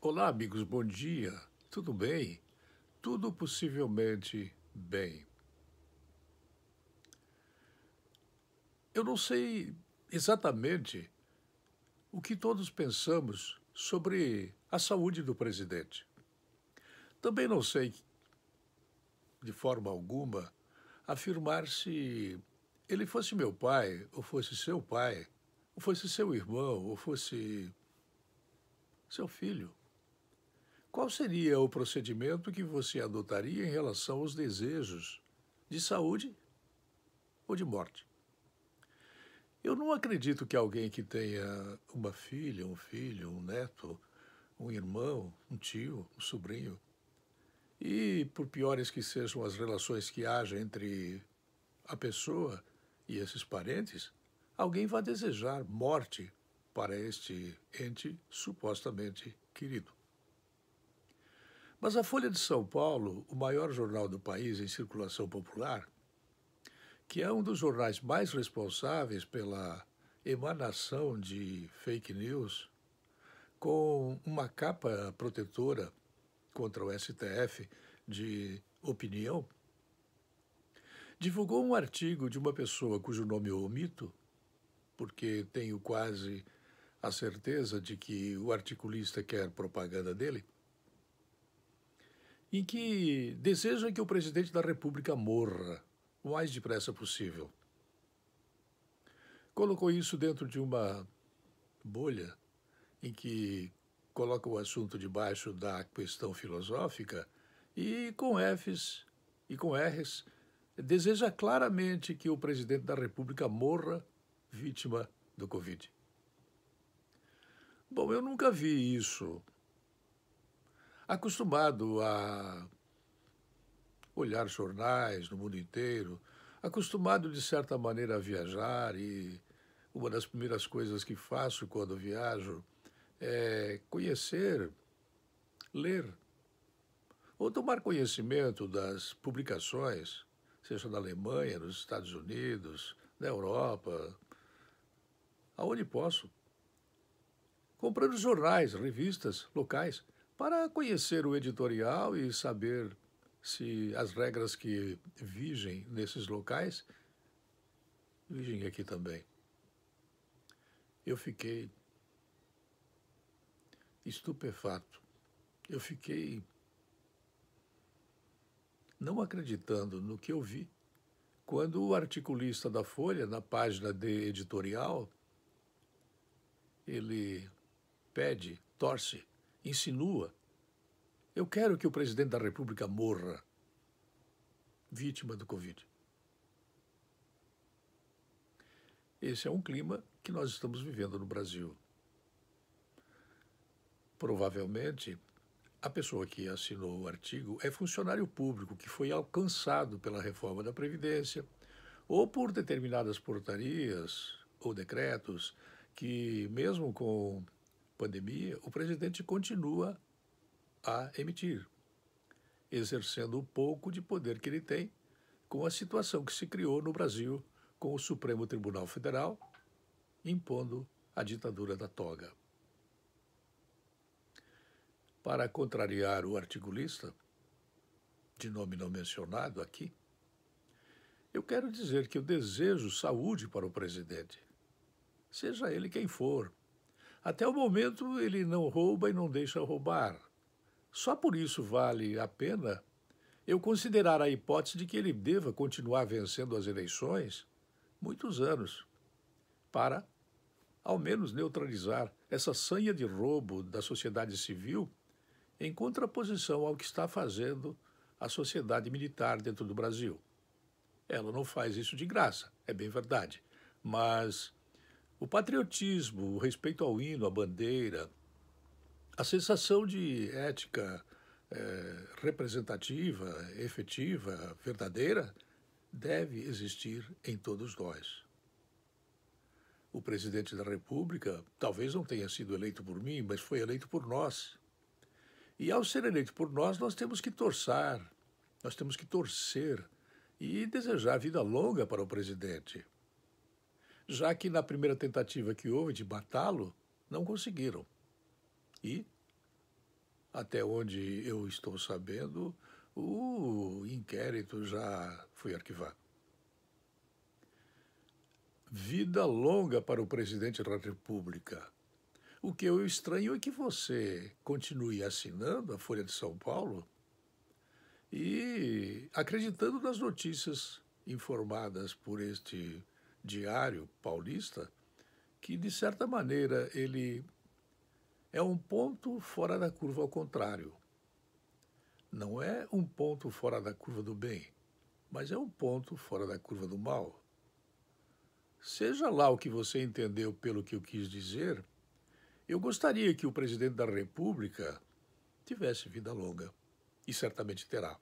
Olá, amigos, bom dia. Tudo bem? Tudo possivelmente bem. Eu não sei exatamente o que todos pensamos sobre a saúde do presidente. Também não sei, de forma alguma, afirmar se ele fosse meu pai, ou fosse seu pai, ou fosse seu irmão, ou fosse seu filho. Qual seria o procedimento que você adotaria em relação aos desejos de saúde ou de morte? Eu não acredito que alguém que tenha uma filha, um filho, um neto, um irmão, um tio, um sobrinho, e por piores que sejam as relações que haja entre a pessoa e esses parentes, alguém vai desejar morte para este ente supostamente querido. Mas a Folha de São Paulo, o maior jornal do país em circulação popular, que é um dos jornais mais responsáveis pela emanação de fake news, com uma capa protetora contra o STF de opinião, divulgou um artigo de uma pessoa cujo nome eu omito, porque tenho quase a certeza de que o articulista quer propaganda dele, em que deseja que o presidente da República morra o mais depressa possível. Colocou isso dentro de uma bolha em que coloca o assunto debaixo da questão filosófica e com Fs e com Rs deseja claramente que o presidente da República morra vítima do Covid. Bom, eu nunca vi isso. Acostumado a olhar jornais no mundo inteiro, acostumado de certa maneira a viajar e uma das primeiras coisas que faço quando viajo é conhecer, ler ou tomar conhecimento das publicações, seja na Alemanha, nos Estados Unidos, na Europa, aonde posso, comprando jornais, revistas locais, para conhecer o editorial e saber se as regras que vigem nesses locais vigem aqui também. Eu fiquei estupefato. Eu fiquei não acreditando no que eu vi quando o articulista da Folha, na página de editorial, ele pede, torce, insinua: eu quero que o presidente da República morra vítima do Covid. Esse é um clima que nós estamos vivendo no Brasil. Provavelmente, a pessoa que assinou o artigo é funcionário público que foi alcançado pela reforma da Previdência ou por determinadas portarias ou decretos que, mesmo com pandemia, o presidente continua a emitir, exercendo o pouco de poder que ele tem com a situação que se criou no Brasil com o Supremo Tribunal Federal impondo a ditadura da toga. Para contrariar o articulista, de nome não mencionado aqui, eu quero dizer que eu desejo saúde para o presidente, seja ele quem for. Até o momento ele não rouba e não deixa roubar. Só por isso vale a pena eu considerar a hipótese de que ele deva continuar vencendo as eleições muitos anos, para, ao menos, neutralizar essa sanha de roubo da sociedade civil em contraposição ao que está fazendo a sociedade militar dentro do Brasil. Ela não faz isso de graça, é bem verdade, mas o patriotismo, o respeito ao hino, à bandeira, a sensação de ética representativa, efetiva, verdadeira, deve existir em todos nós. O presidente da República talvez não tenha sido eleito por mim, mas foi eleito por nós. E ao ser eleito por nós, nós temos que nós temos que torcer e desejar vida longa para o presidente. Já que na primeira tentativa que houve de matá-lo, não conseguiram. E Até onde eu estou sabendo, o inquérito já foi arquivado. Vida longa para o presidente da República. O que eu estranho é que você continue assinando a Folha de São Paulo e acreditando nas notícias informadas por este diário paulista, que de certa maneira ele é um ponto fora da curva ao contrário. Não é um ponto fora da curva do bem, mas é um ponto fora da curva do mal. Seja lá o que você entendeu pelo que eu quis dizer, eu gostaria que o presidente da República tivesse vida longa, e certamente terá.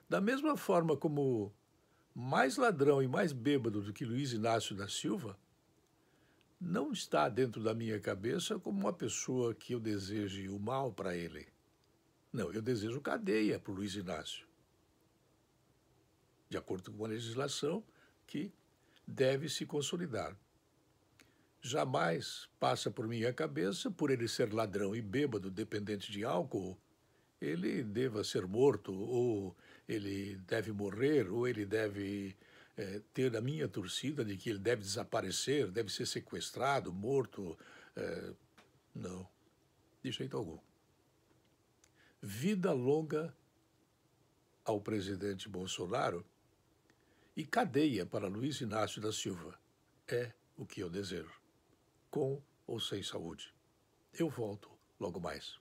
Da mesma forma como mais ladrão e mais bêbado do que Luiz Inácio da Silva, não está dentro da minha cabeça como uma pessoa que eu deseje o mal para ele. Não, eu desejo cadeia para o Luiz Inácio, de acordo com a legislação que deve se consolidar. Jamais passa por minha cabeça, por ele ser ladrão e bêbado, dependente de álcool, ele deva ser morto, ou ele deve morrer, ou ele deve ter a minha torcida de que ele deve desaparecer, deve ser sequestrado, morto. Não, de jeito algum. Vida longa ao presidente Bolsonaro e cadeia para Luiz Inácio da Silva. É o que eu desejo, com ou sem saúde. Eu volto logo mais.